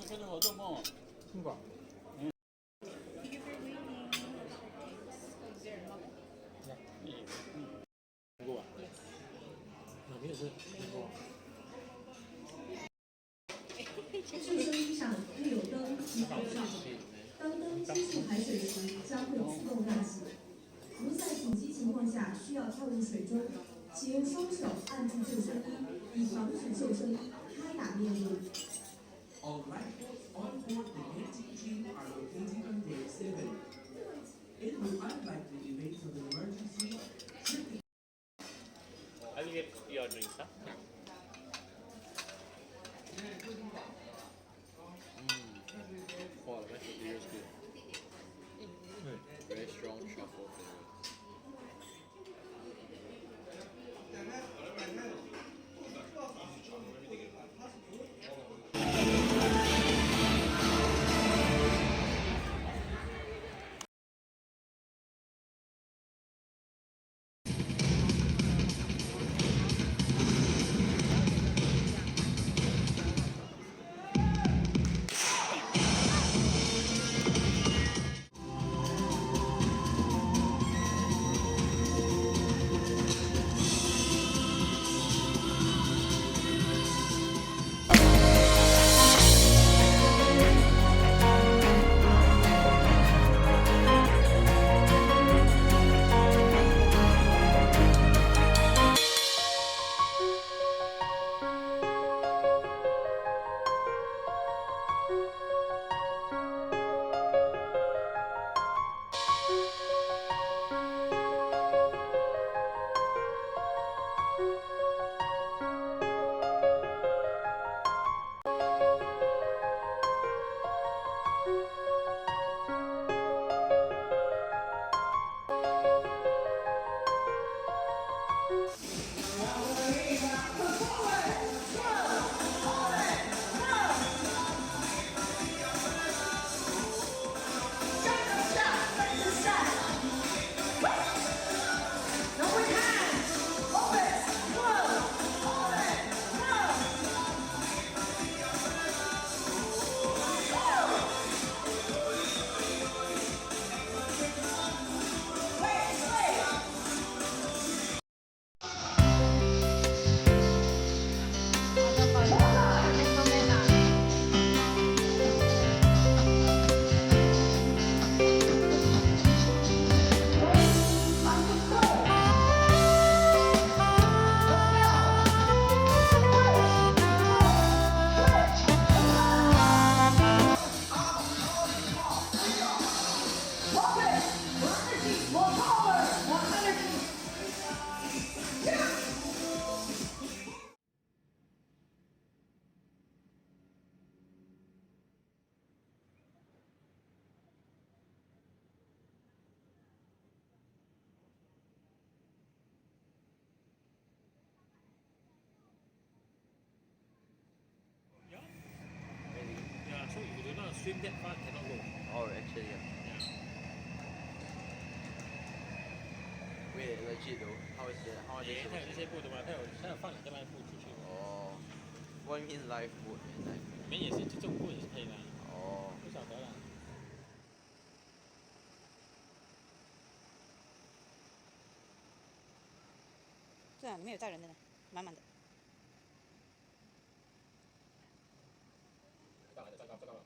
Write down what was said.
跟着我做梦。听过。听过。你也是听过。救生衣上配有灯及口罩，当灯接触海水时将会自动亮起。如在紧急情况下需要跳入水中，请用双手按住救生衣，以防止救生衣拍打面部。All lifeboats on board the Genting team are located on deck 7. In the unlikely event of an emergency, I will get your drinks, huh? Wow, the mashed potato is good. Very strong truffle flavor. Yeah, so if you do not swim that far, cannot go. Oh, actually, yeah. Wait, legit though. How is that? How are they 它有 supposed 这 to? 些布的嘛，它有放两个麦布出去，哦，what you mean lifeboat man? 里面也是这种布也是可以的，哦，不晓得啦。对啊，里面有载人的呢，满满的。这个了，这个了。